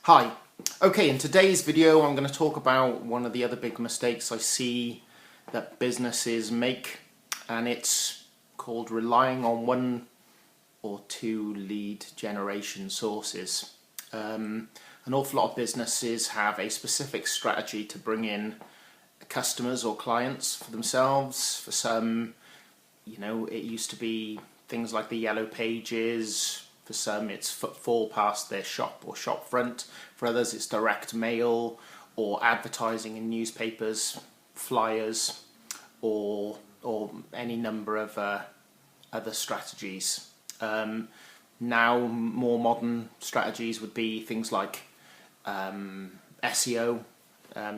Hi. Okay, in today's video I'm going to talk about one of the other big mistakes I see that businesses make, and it's called relying on one or two lead generation sources. An awful lot of businesses have a specific strategy to bring in customers or clients for themselves. For some, it used to be things like the Yellow Pages. For some, it's footfall past their shop or shop front. For others, it's direct mail or advertising in newspapers, flyers, or any number of other strategies. Now, more modern strategies would be things like SEO,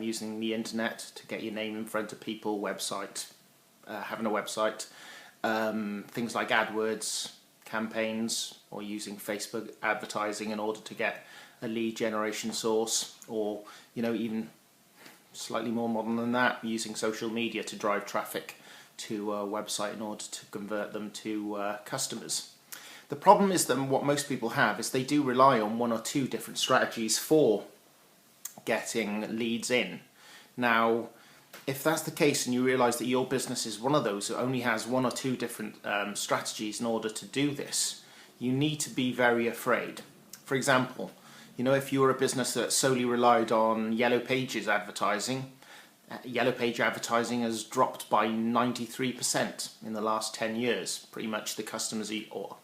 using the internet to get your name in front of people, having a website, things like AdWords campaigns, or using Facebook advertising in order to get a lead generation source, or even slightly more modern than that, using social media to drive traffic to a website in order to convert them to customers. The problem is that what most people have is they do rely on one or two different strategies for getting leads in. Now, if that's the case and you realise that your business is one of those that only has one or two different strategies in order to do this, you need to be very afraid. For example, if you were a business that solely relied on Yellow Pages advertising, Yellow Page advertising has dropped by 93% in the last 10 years. Pretty much the customers, or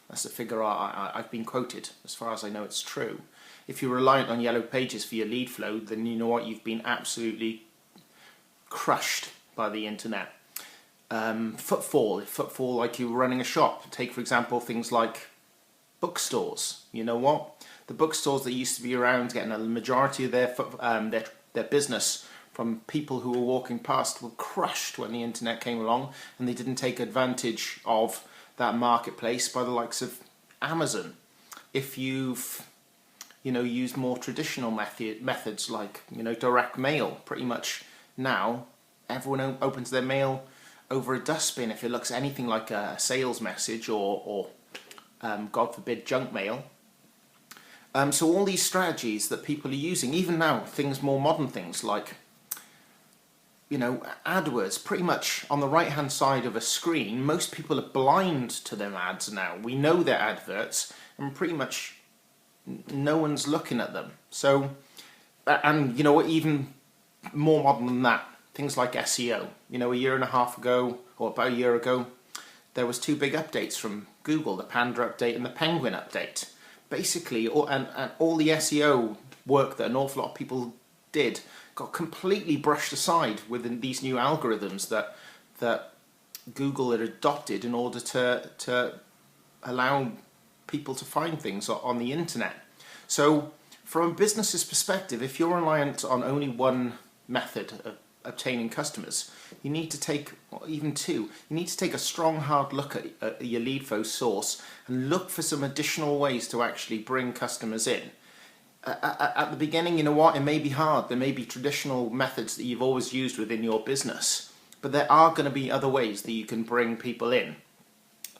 that's a figure I've been quoted. As far as I know, it's true. If you're reliant on Yellow Pages for your lead flow, then you know what, you've been absolutely crushed by the internet. Footfall like you're running a shop. Take, for example, things like bookstores. You know what? The bookstores that used to be around getting a majority of their business from people who were walking past were crushed when the internet came along, and they didn't take advantage of that marketplace by the likes of Amazon. If you've used more traditional methods like direct mail, pretty much now everyone opens their mail over a dustbin if it looks anything like a sales message or God forbid, junk mail. So all these strategies that people are using, even now, more modern things like AdWords, pretty much on the right hand side of a screen, most people are blind to their ads now. We know they're adverts, and pretty much no one's looking at them. So, and even more modern than that, things like SEO. A year and a half ago, or about a year ago, there was two big updates from Google, the Panda update and the Penguin update. Basically, all the SEO work that an awful lot of people did got completely brushed aside within these new algorithms that Google had adopted in order to allow people to find things on the internet. So from a business's perspective, if you're reliant on only one method of obtaining customers, you need to take, or even two, you need to take a strong hard look at your lead flow source and look for some additional ways to actually bring customers in. At the beginning, it may be hard. There may be traditional methods that you've always used within your business, but there are going to be other ways that you can bring people in.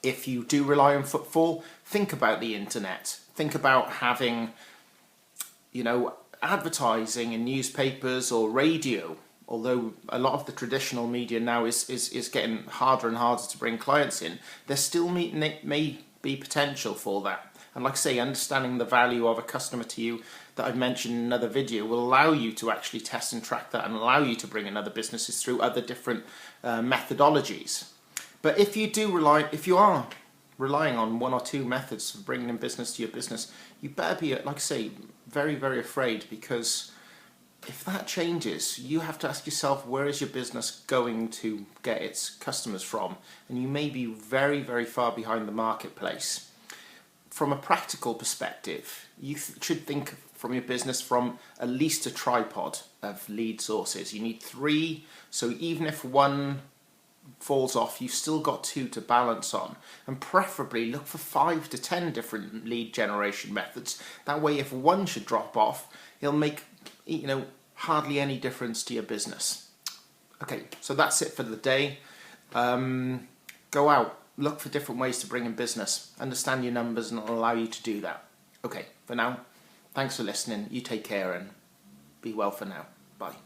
If you do rely on footfall, think about the internet. Think about having, advertising in newspapers or radio. Although a lot of the traditional media now is getting harder and harder to bring clients in, there still may be potential for that. And like I say, understanding the value of a customer to you that I've mentioned in another video will allow you to actually test and track that, and allow you to bring in other businesses through other different methodologies. But if you are relying on one or two methods for bringing in business to your business, you better be, like I say, very, very afraid, because if that changes, you have to ask yourself, where is your business going to get its customers from? And you may be very, very far behind the marketplace. From a practical perspective, you should think from your business from at least a tripod of lead sources. You need 3, so even if one falls off, you've still got 2 to balance on, and preferably look for 5 to 10 different lead generation methods. That way, if one should drop off, it'll make hardly any difference to your business. Okay, so that's it for the day. Go out, look for different ways to bring in business, understand your numbers, and it'll allow you to do that. Okay, for now, Thanks for listening. You take care and be well for now. Bye.